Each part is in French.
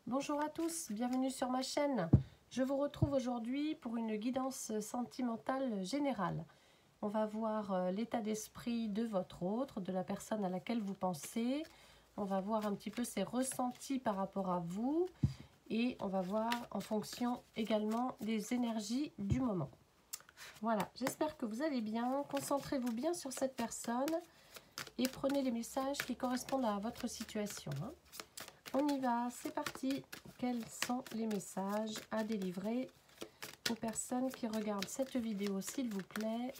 Bonjour à tous, bienvenue sur ma chaîne. Je vous retrouve aujourd'hui pour une guidance sentimentale générale. On va voir l'état d'esprit de votre autre, de la personne à laquelle vous pensez. On va voir un petit peu ses ressentis par rapport à vous. Et on va voir en fonction également des énergies du moment. Voilà, j'espère que vous allez bien. Concentrez-vous bien sur cette personne et prenez les messages qui correspondent à votre situation. On y va, c'est parti. Quels sont les messages à délivrer aux personnes qui regardent cette vidéo, s'il vous plaît?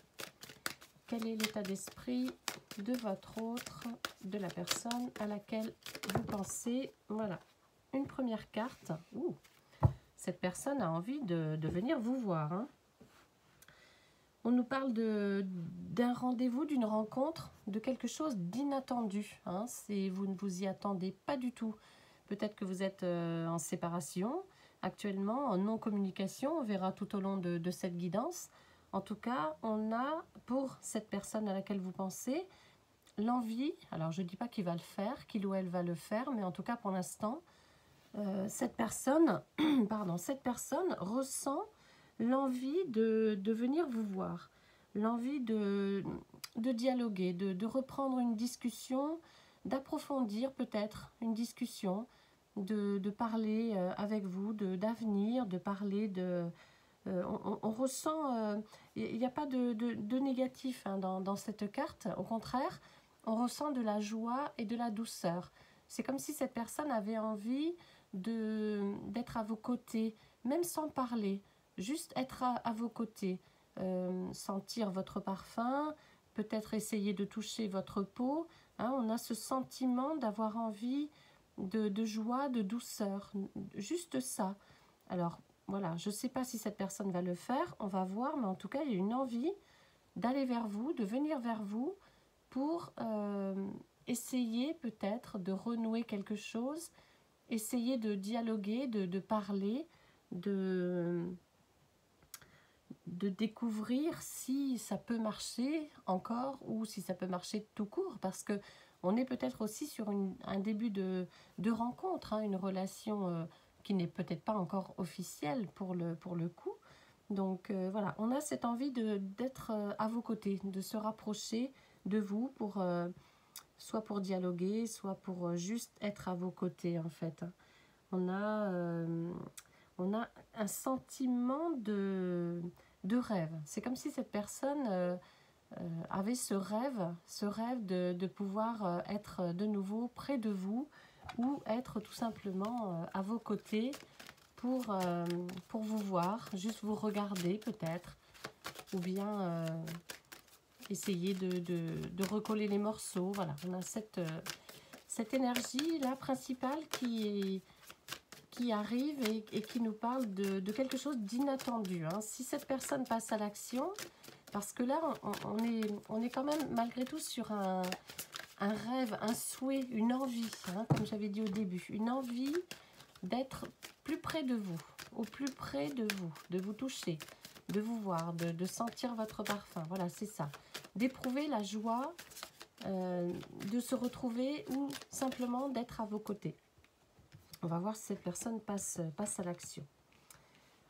Quel est l'état d'esprit de votre autre, de la personne à laquelle vous pensez? Voilà, une première carte. Ouh, cette personne a envie de venir vous voir. On nous parle d'un rendez-vous, d'une rencontre, de quelque chose d'inattendu. Vous ne vous y attendez pas du tout. Peut-être que vous êtes en séparation actuellement, en non-communication. On verra tout au long de cette guidance. En tout cas, on a pour cette personne à laquelle vous pensez l'envie. Alors, je ne dis pas qu'il va le faire, qu'il ou elle va le faire, mais en tout cas, pour l'instant, cette personne ressent l'envie de venir vous voir, l'envie de dialoguer, de reprendre une discussion, d'approfondir peut-être une discussion, de parler avec vous d'avenir, de parler de... on ressent, il n'y a pas de négatif dans cette carte, au contraire, on ressent de la joie et de la douceur. C'est comme si cette personne avait envie d'être à vos côtés, même sans parler, juste être à vos côtés, sentir votre parfum, peut-être essayer de toucher votre peau. On a ce sentiment d'avoir envie de joie, de douceur, juste ça. Alors voilà, je ne sais pas si cette personne va le faire, on va voir, mais en tout cas il y a une envie d'aller vers vous, de venir vers vous pour essayer peut-être de renouer quelque chose, essayer de dialoguer, de parler, de découvrir si ça peut marcher encore ou si ça peut marcher tout court, parce que on est peut-être aussi sur un début de rencontre, une relation qui n'est peut-être pas encore officielle pour le coup. Donc voilà, on a cette envie d'être à vos côtés, de se rapprocher de vous pour soit pour dialoguer, soit pour juste être à vos côtés en fait. On a un sentiment de rêve. C'est comme si cette personne avait ce rêve de pouvoir être de nouveau près de vous ou être tout simplement à vos côtés pour vous voir, juste vous regarder peut-être, ou bien essayer de recoller les morceaux. Voilà, on a cette énergie-là principale qui arrive et qui nous parle de quelque chose d'inattendu. Si cette personne passe à l'action, parce que là, on est quand même malgré tout sur un rêve, un souhait, une envie, comme j'avais dit au début, une envie d'être plus près de vous, au plus près de vous toucher, de vous voir, de sentir votre parfum. Voilà, c'est ça. D'éprouver la joie de se retrouver ou simplement d'être à vos côtés. On va voir si cette personne passe à l'action.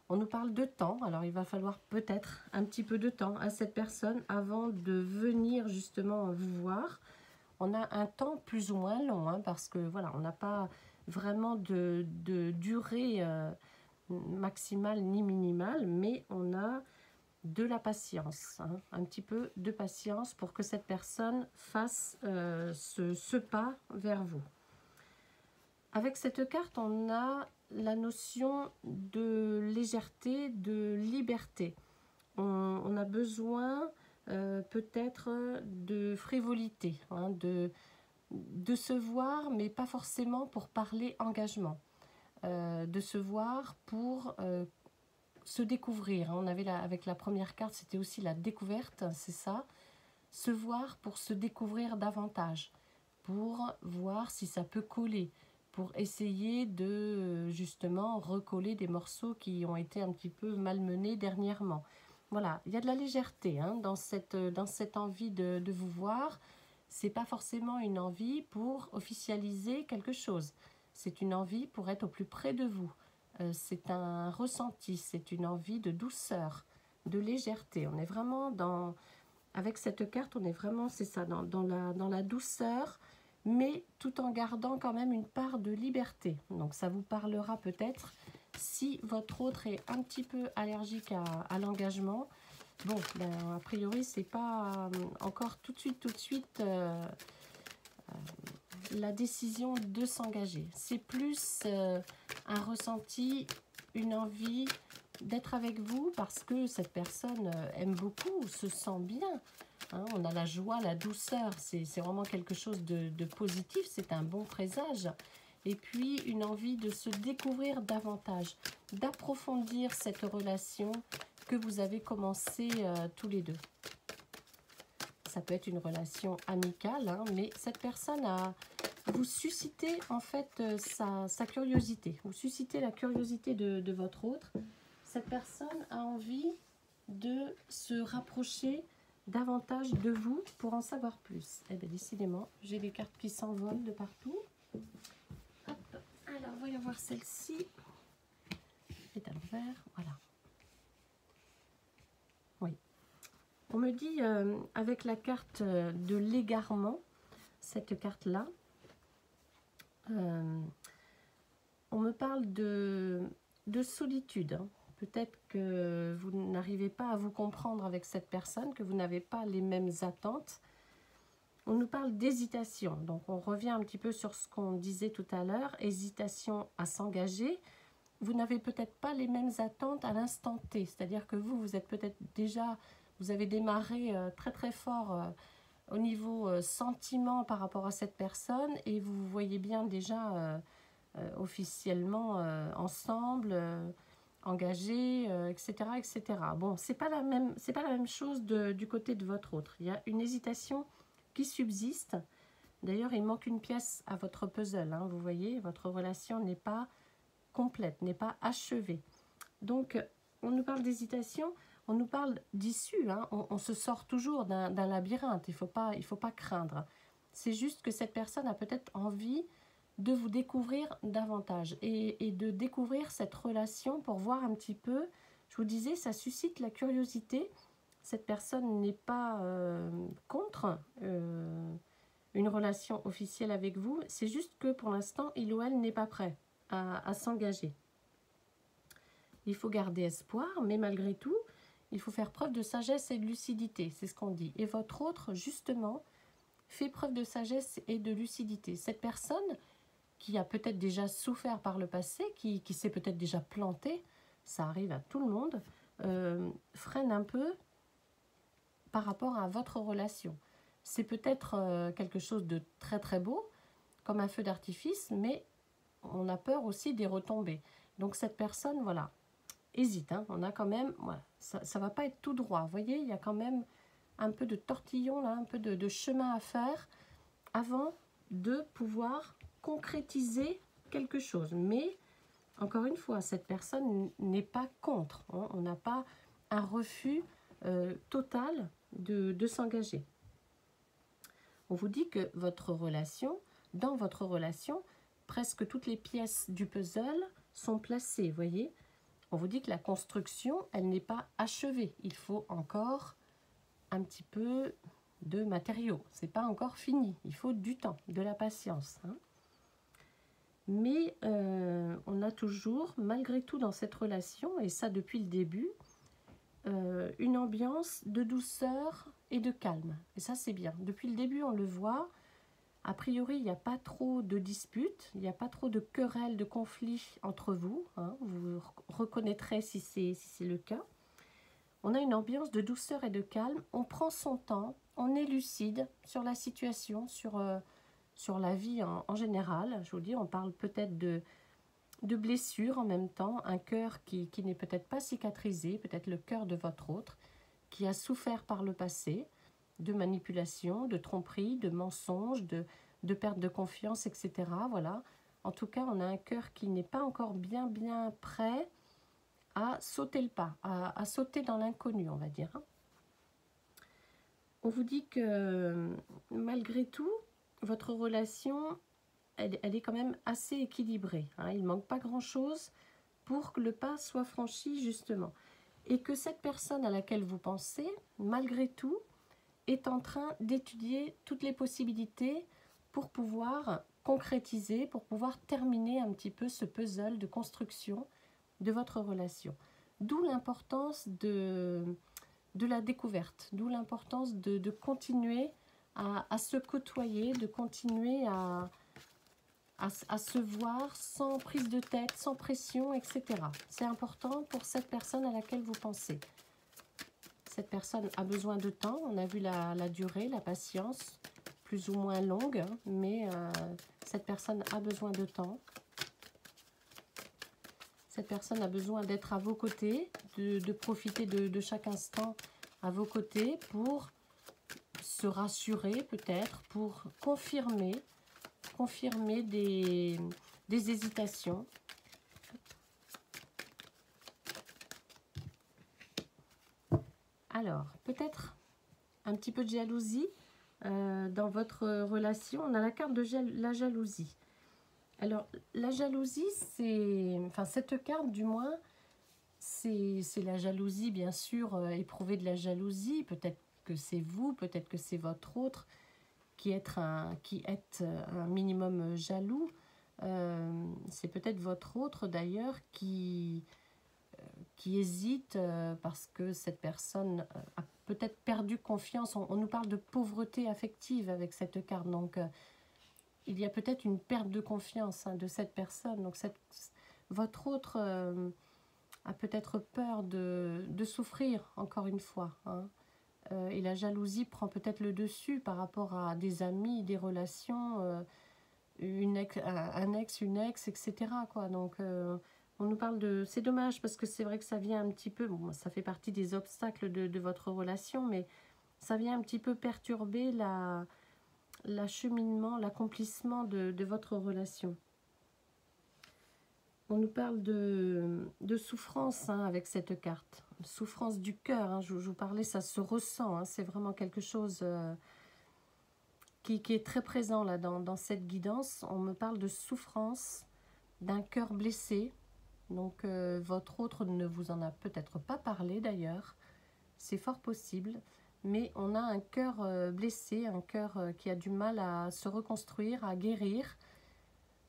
On nous parle de temps, alors il va falloir peut-être un petit peu de temps à cette personne avant de venir justement vous voir. On a un temps plus ou moins long, parce que voilà, on n'a pas vraiment de durée maximale ni minimale, mais on a de la patience, un petit peu de patience pour que cette personne fasse ce pas vers vous. Avec cette carte, on a la notion de légèreté, de liberté. On a besoin peut-être de frivolité, de se voir, mais pas forcément pour parler engagement. De se voir pour se découvrir. On avait avec la première carte, c'était aussi la découverte, c'est ça. Se voir pour se découvrir davantage, pour voir si ça peut coller, pour essayer de justement recoller des morceaux qui ont été un petit peu malmenés dernièrement. Voilà, il y a de la légèreté dans cette envie de vous voir. C'est pas forcément une envie pour officialiser quelque chose. c'est une envie pour être au plus près de vous. C'est un ressenti, c'est une envie de douceur, de légèreté. On est vraiment dans... Avec cette carte, on est vraiment, c'est ça, dans la douceur, mais tout en gardant quand même une part de liberté. Donc ça vous parlera peut-être si votre autre est un petit peu allergique à l'engagement. Bon, ben, a priori, c'est pas encore tout de suite la décision de s'engager. C'est plus un ressenti, une envie d'être avec vous parce que cette personne aime beaucoup, se sent bien. Hein, on a la joie, la douceur, c'est vraiment quelque chose de positif, c'est un bon présage. Et puis une envie de se découvrir davantage, d'approfondir cette relation que vous avez commencé tous les deux. Ça peut être une relation amicale, hein, mais cette personne a... Vous suscitez en fait sa curiosité, vous suscitez la curiosité de votre autre. Cette personne a envie de se rapprocher davantage de vous pour en savoir plus. Eh bien, décidément, j'ai des cartes qui s'envolent de partout. Hop. Alors, voyons voir celle-ci. C'est à l'envers, voilà. Oui. On me dit, avec la carte de l'égarement, cette carte-là, on me parle de solitude. Hein. Peut-être que vous n'arrivez pas à vous comprendre avec cette personne, que vous n'avez pas les mêmes attentes. On nous parle d'hésitation. Donc, on revient un petit peu sur ce qu'on disait tout à l'heure. Hésitation à s'engager. Vous n'avez peut-être pas les mêmes attentes à l'instant T. C'est-à-dire que vous êtes peut-être déjà... Vous avez démarré très très fort au niveau sentiment par rapport à cette personne et vous vous voyez bien déjà officiellement ensemble, engagés, etc., etc. Bon, c'est pas la même chose du côté de votre autre. Il y a une hésitation qui subsiste. D'ailleurs, il manque une pièce à votre puzzle. Hein, vous voyez, votre relation n'est pas complète, n'est pas achevée. Donc, on nous parle d'hésitation. On nous parle d'issue, hein. On se sort toujours d'un labyrinthe, il faut pas craindre. C'est juste que cette personne a peut-être envie de vous découvrir davantage et de découvrir cette relation pour voir un petit peu, je vous disais, ça suscite la curiosité. Cette personne n'est pas contre une relation officielle avec vous, c'est juste que pour l'instant, il ou elle n'est pas prêt à s'engager. Il faut garder espoir, mais malgré tout, il faut faire preuve de sagesse et de lucidité, c'est ce qu'on dit. Et votre autre, justement, fait preuve de sagesse et de lucidité. Cette personne qui a peut-être déjà souffert par le passé, qui s'est peut-être déjà plantée, ça arrive à tout le monde, freine un peu par rapport à votre relation. C'est peut-être quelque chose de très très beau, comme un feu d'artifice, mais on a peur aussi des retombées. Donc cette personne, voilà, hésite, hein. On a quand même, voilà, ça ne va pas être tout droit. Vous voyez, il y a quand même un peu de tortillon, là, un peu de chemin à faire avant de pouvoir concrétiser quelque chose. Mais, encore une fois, cette personne n'est pas contre. Hein. On n'a pas un refus total de s'engager. On vous dit que votre relation, dans votre relation, presque toutes les pièces du puzzle sont placées, vous voyez. On vous dit que la construction, elle n'est pas achevée. Il faut encore un petit peu de matériaux. C'est pas encore fini. Il faut du temps, de la patience. Hein. Mais on a toujours, malgré tout dans cette relation, et ça depuis le début, une ambiance de douceur et de calme. Et ça, c'est bien. Depuis le début, on le voit. A priori, il n'y a pas trop de disputes, il n'y a pas trop de querelles, de conflits entre vous. Hein. Vous reconnaîtrez si c'est le cas. On a une ambiance de douceur et de calme. On prend son temps, on est lucide sur la situation, sur la vie en général. Je vous dis, on parle peut-être de blessures en même temps. Un cœur qui n'est peut-être pas cicatrisé, peut-être le cœur de votre autre, qui a souffert par le passé, de manipulation, de tromperie, de mensonges, de perte de confiance, etc. Voilà. En tout cas, on a un cœur qui n'est pas encore bien prêt à sauter le pas, à sauter dans l'inconnu, on va dire. On vous dit que malgré tout, votre relation elle est quand même assez équilibrée, hein. Il ne manque pas grand-chose pour que le pas soit franchi justement. Et que cette personne à laquelle vous pensez, malgré tout, est en train d'étudier toutes les possibilités pour pouvoir concrétiser, pour pouvoir terminer un petit peu ce puzzle de construction de votre relation. D'où l'importance de la découverte, d'où l'importance de continuer à se côtoyer, de continuer à se voir sans prise de tête, sans pression, etc. C'est important pour cette personne à laquelle vous pensez. Cette personne a besoin de temps, on a vu la durée, la patience, plus ou moins longue, mais cette personne a besoin de temps. Cette personne a besoin d'être à vos côtés, de profiter de chaque instant à vos côtés pour se rassurer peut-être, pour confirmer des hésitations. Alors, peut-être un petit peu de jalousie dans votre relation. On a la carte de la jalousie. Alors, la jalousie, c'est... Enfin, cette carte, du moins, c'est la jalousie, bien sûr, éprouver de la jalousie. Peut-être que c'est vous, peut-être que c'est votre autre qui êtes un minimum jaloux. C'est peut-être votre autre, d'ailleurs, qui hésite parce que cette personne a peut-être perdu confiance. On nous parle de pauvreté affective avec cette carte. Donc, il y a peut-être une perte de confiance, hein, de cette personne. Donc, votre autre a peut-être peur de souffrir, encore une fois, hein. Et la jalousie prend peut-être le dessus par rapport à des amis, des relations, un ex, une ex, etc., quoi. Donc, on nous parle de... C'est dommage parce que c'est vrai que ça vient un petit peu... Bon, ça fait partie des obstacles de votre relation, mais ça vient un petit peu perturber l'acheminement, l'accomplissement de votre relation. On nous parle de souffrance, hein, avec cette carte. Souffrance du cœur, hein, je vous parlais, ça se ressent, hein, c'est vraiment quelque chose qui est très présent là dans cette guidance. On me parle de souffrance, d'un cœur blessé. Donc votre autre ne vous en a peut-être pas parlé d'ailleurs, c'est fort possible. Mais on a un cœur blessé, un cœur qui a du mal à se reconstruire, à guérir.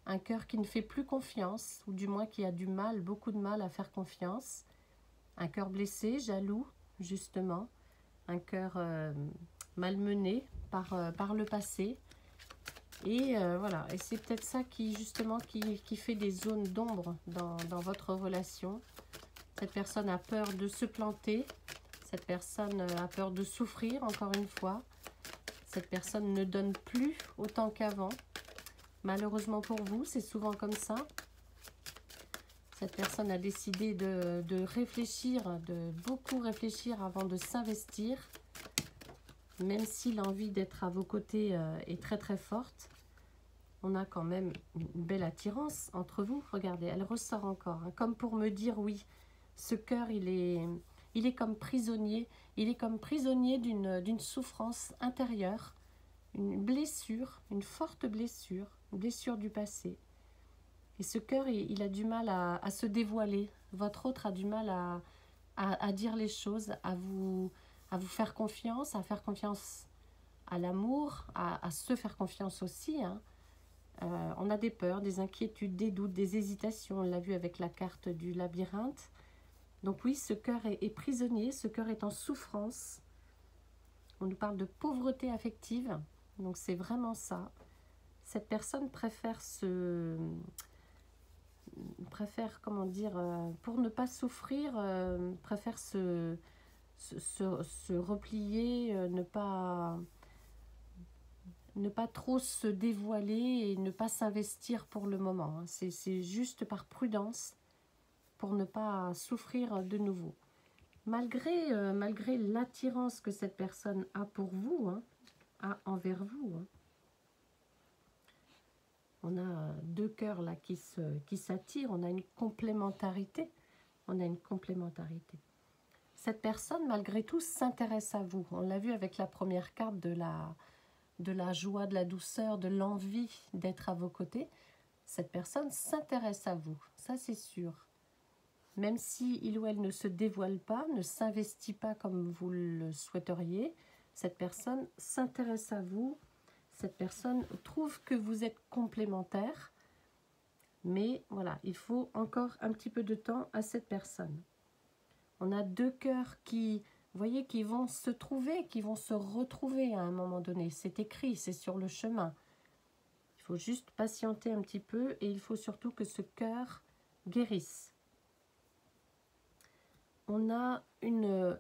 Un cœur qui ne fait plus confiance, ou du moins qui a du mal, beaucoup de mal à faire confiance. Un cœur blessé, jaloux, justement. Un cœur malmené par le passé. Et voilà, et c'est peut-être ça qui, justement, qui fait des zones d'ombre dans votre relation. Cette personne a peur de se planter. Cette personne a peur de souffrir, encore une fois. Cette personne ne donne plus autant qu'avant. Malheureusement pour vous, c'est souvent comme ça. Cette personne a décidé de réfléchir, de beaucoup réfléchir avant de s'investir. Même si l'envie d'être à vos côtés est très très forte. On a quand même une belle attirance entre vous. Regardez, elle ressort encore, hein, comme pour me dire oui, ce cœur, il est comme prisonnier. Il est comme prisonnier d'une souffrance intérieure, une blessure, une forte blessure, une blessure du passé. Et ce cœur, il a du mal à se dévoiler. Votre autre a du mal à dire les choses, à vous faire confiance, à faire confiance à l'amour, à se faire confiance aussi, hein. On a des peurs, des inquiétudes, des doutes, des hésitations. On l'a vu avec la carte du labyrinthe. Donc oui, ce cœur est prisonnier, ce cœur est en souffrance. On nous parle de pauvreté affective. Donc c'est vraiment ça. Cette personne préfère comment dire, pour ne pas souffrir, préfère se replier, ne pas trop se dévoiler et ne pas s'investir pour le moment, hein. C'est juste par prudence pour ne pas souffrir de nouveau. Malgré l'attirance que cette personne a pour vous, hein, a envers vous, hein. On a deux cœurs là qui s'attirent, on a une complémentarité. Cette personne, malgré tout, s'intéresse à vous. On l'a vu avec la première carte de de la joie, de la douceur, de l'envie d'être à vos côtés, cette personne s'intéresse à vous, ça c'est sûr. Même si il ou elle ne se dévoile pas, ne s'investit pas comme vous le souhaiteriez, cette personne s'intéresse à vous, cette personne trouve que vous êtes complémentaires, mais voilà, il faut encore un petit peu de temps à cette personne. On a deux cœurs qui, vous voyez, qui vont se trouver, qui vont se retrouver à un moment donné. C'est écrit, c'est sur le chemin. Il faut juste patienter un petit peu et il faut surtout que ce cœur guérisse. On a une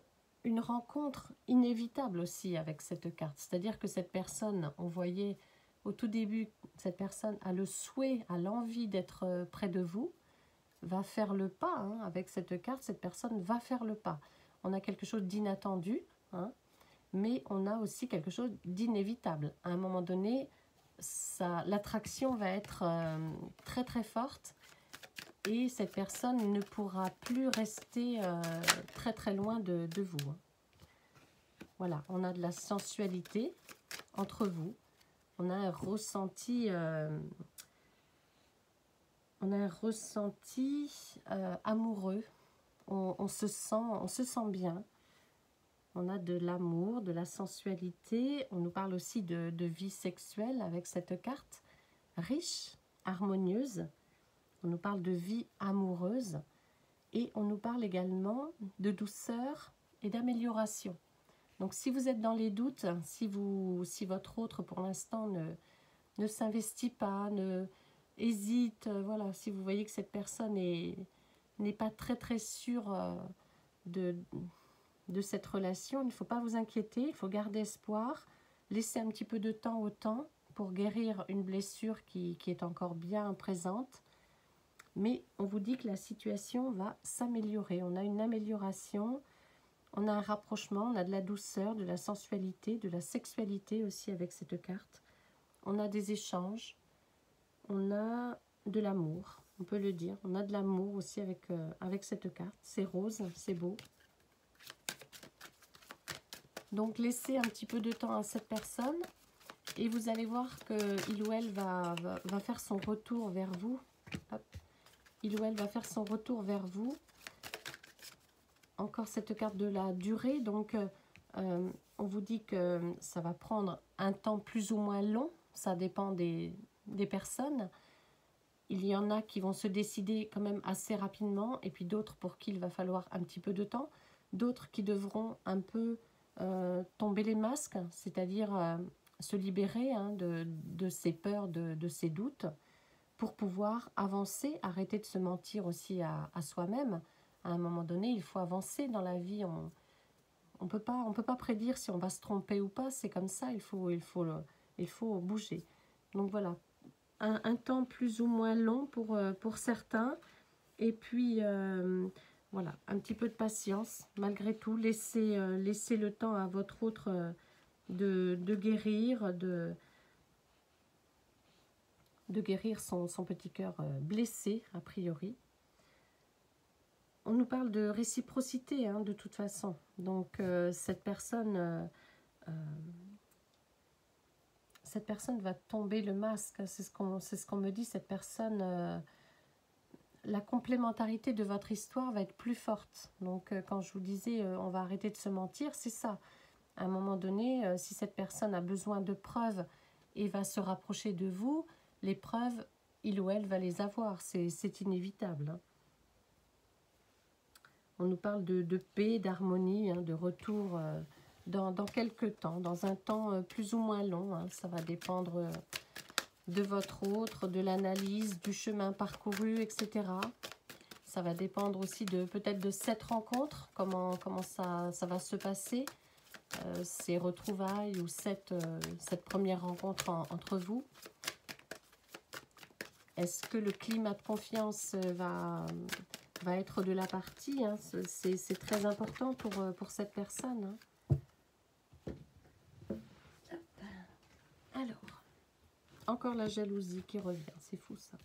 rencontre inévitable aussi avec cette carte. C'est-à-dire que cette personne, on voyait au tout début, cette personne a le souhait, a l'envie d'être près de vous, va faire le pas, hein, avec cette carte, cette personne va faire le pas. On a quelque chose d'inattendu, hein, mais on a aussi quelque chose d'inévitable. À un moment donné, l'attraction va être très très forte et cette personne ne pourra plus rester très très loin de vous. Voilà, on a de la sensualité entre vous, on a un ressenti... amoureux, on se sent bien, on a de l'amour, de la sensualité, on nous parle aussi de vie sexuelle avec cette carte, riche, harmonieuse, on nous parle de vie amoureuse et on nous parle également de douceur et d'amélioration. Donc si vous êtes dans les doutes, si votre autre pour l'instant ne s'investit pas, hésite, voilà, si vous voyez que cette personne n'est pas très très sûre de cette relation, il ne faut pas vous inquiéter, il faut garder espoir, laisser un petit peu de temps au temps pour guérir une blessure qui est encore bien présente. Mais on vous dit que la situation va s'améliorer, on a une amélioration, on a un rapprochement, on a de la douceur, de la sensualité, de la sexualité aussi avec cette carte. On a des échanges. On a de l'amour, on peut le dire. On a de l'amour aussi avec cette carte. C'est rose, c'est beau. Donc, laissez un petit peu de temps à cette personne. Et vous allez voir qu'il ou elle va faire son retour vers vous. Hop. Il ou elle va faire son retour vers vous. Encore cette carte de la durée. Donc, on vous dit que ça va prendre un temps plus ou moins long. Ça dépend des personnes. Il y en a qui vont se décider quand même assez rapidement et puis d'autres pour qui il va falloir un petit peu de temps. D'autres qui devront un peu tomber les masques, c'est-à-dire se libérer hein, de ces peurs, de ces doutes pour pouvoir avancer, arrêter de se mentir aussi à soi-même. À un moment donné, il faut avancer dans la vie. On peut pas prédire si on va se tromper ou pas, c'est comme ça, il faut bouger. Donc voilà, un temps plus ou moins long pour certains. Et puis, voilà, un petit peu de patience. Malgré tout, laissez le temps à votre autre de guérir, de guérir son petit cœur blessé, a priori. On nous parle de réciprocité, hein, de toute façon. Donc, cette personne va tomber le masque. C'est ce qu'on me dit. Cette personne, la complémentarité de votre histoire va être plus forte. Donc, quand je vous disais, on va arrêter de se mentir, c'est ça. À un moment donné, si cette personne a besoin de preuves et va se rapprocher de vous, les preuves, il ou elle va les avoir. C'est inévitable. Hein. On nous parle de paix, d'harmonie, hein, de retour dans quelques temps, dans un temps plus ou moins long. Hein. Ça va dépendre de votre autre, de l'analyse, du chemin parcouru, etc. Ça va dépendre aussi peut-être de cette rencontre, comment ça va se passer, ces retrouvailles ou cette première rencontre entre vous. Est-ce que le climat de confiance va être de la partie, hein. C'est très important pour cette personne. Hein. Alors, encore la jalousie qui revient, c'est fou ça.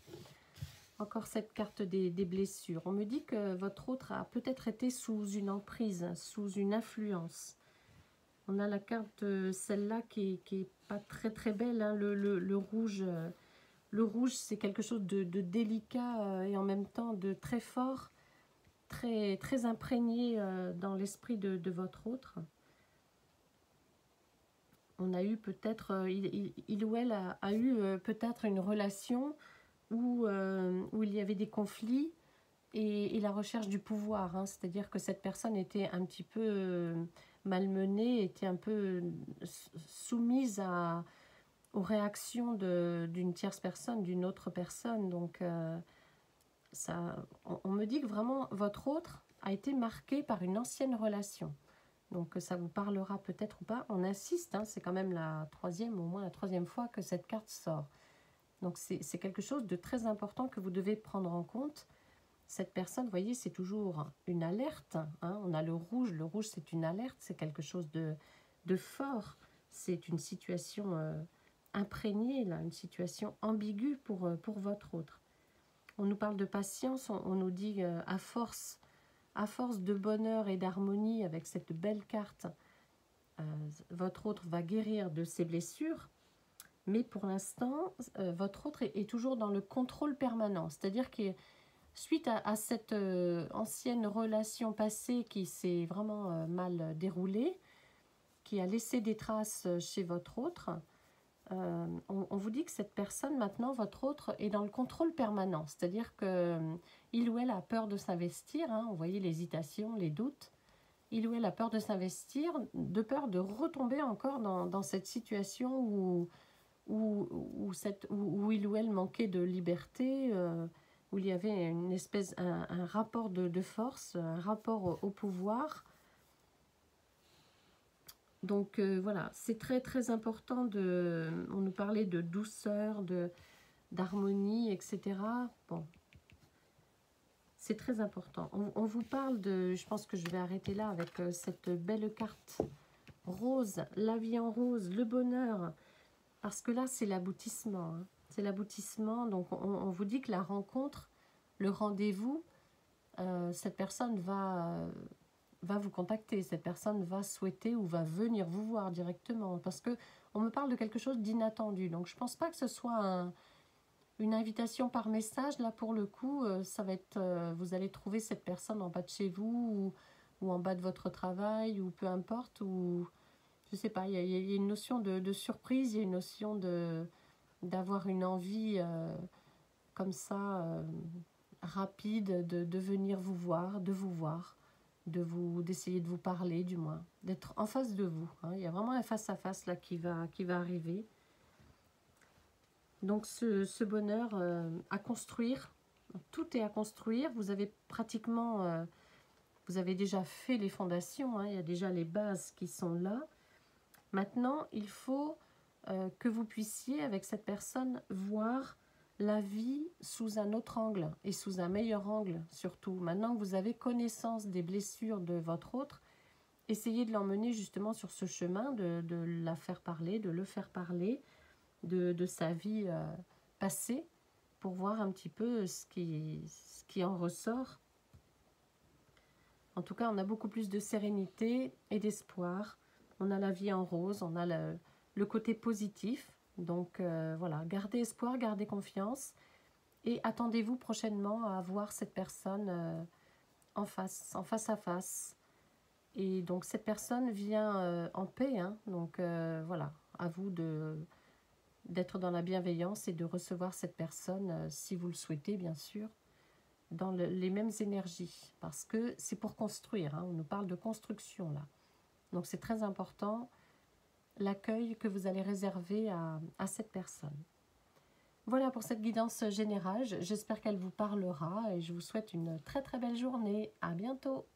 Encore cette carte des blessures. On me dit que votre autre a peut-être été sous une emprise, sous une influence. On a la carte, celle-là, qui est pas très très belle, hein, le rouge. Le rouge, c'est quelque chose de délicat et en même temps de très fort, très, très imprégné dans l'esprit de votre autre. On a eu peut-être, il ou elle a eu peut-être une relation où il y avait des conflits et la recherche du pouvoir, hein. C'est-à-dire que cette personne était un petit peu malmenée, était un peu soumise aux réactions d'une tierce personne, d'une autre personne. Donc, on me dit que vraiment votre autre a été marqué par une ancienne relation. Donc ça vous parlera peut-être ou pas. On insiste, hein, c'est quand même la troisième, au moins la troisième fois que cette carte sort. Donc c'est quelque chose de très important que vous devez prendre en compte. Cette personne, vous voyez, c'est toujours une alerte, hein. On a le rouge c'est une alerte, c'est quelque chose de fort. C'est une situation imprégnée, là, une situation ambiguë pour votre autre. On nous parle de patience, on nous dit à force de bonheur et d'harmonie avec cette belle carte, votre autre va guérir de ses blessures, mais pour l'instant, votre autre est toujours dans le contrôle permanent. C'est-à-dire que suite à cette ancienne relation passée qui s'est vraiment mal déroulée, qui a laissé des traces chez votre autre, on vous dit que cette personne, maintenant, votre autre, est dans le contrôle permanent. C'est-à-dire qu'il ou elle a peur de s'investir, hein, vous voyez l'hésitation, les doutes. Il ou elle a peur de s'investir, de peur de retomber encore dans cette situation où il ou elle manquait de liberté, où il y avait une espèce, un rapport de force, un rapport au pouvoir. Donc voilà, c'est très très important on nous parlait de douceur, d'harmonie, etc. Bon, c'est très important. On vous parle je pense que je vais arrêter là avec cette belle carte rose, la vie en rose, le bonheur. Parce que là, c'est l'aboutissement, hein. C'est l'aboutissement. Donc on vous dit que la rencontre, le rendez-vous, cette personne va vous contacter, cette personne va souhaiter ou va venir vous voir directement, parce que on me parle de quelque chose d'inattendu. Donc je pense pas que ce soit une invitation par message. Là pour le coup, ça va être, vous allez trouver cette personne en bas de chez vous ou en bas de votre travail ou peu importe, ou je sais pas. Il y a une notion de surprise, il y a une notion d'avoir une envie comme ça rapide de venir vous voir, d'essayer de vous parler du moins, d'être en face de vous, hein. Il y a vraiment un face-à-face là qui va arriver. Donc ce bonheur à construire, tout est à construire. Vous avez pratiquement, vous avez déjà fait les fondations, hein. Il y a déjà les bases qui sont là. Maintenant, il faut que vous puissiez, avec cette personne, voir la vie sous un autre angle et sous un meilleur angle surtout. Maintenant que vous avez connaissance des blessures de votre autre, essayez de l'emmener justement sur ce chemin, de la faire parler, de le faire parler de sa vie passée, pour voir un petit peu ce qui en ressort. En tout cas, on a beaucoup plus de sérénité et d'espoir. On a la vie en rose, on a le côté positif. Donc voilà, gardez espoir, gardez confiance et attendez-vous prochainement à voir cette personne en face à face. Et donc cette personne vient en paix, hein. Donc voilà, à vous d'être dans la bienveillance et de recevoir cette personne, si vous le souhaitez bien sûr, dans les mêmes énergies. Parce que c'est pour construire, hein. On nous parle de construction là. Donc c'est très important l'accueil que vous allez réserver à cette personne. Voilà pour cette guidance générale. J'espère qu'elle vous parlera et je vous souhaite une très très belle journée. À bientôt.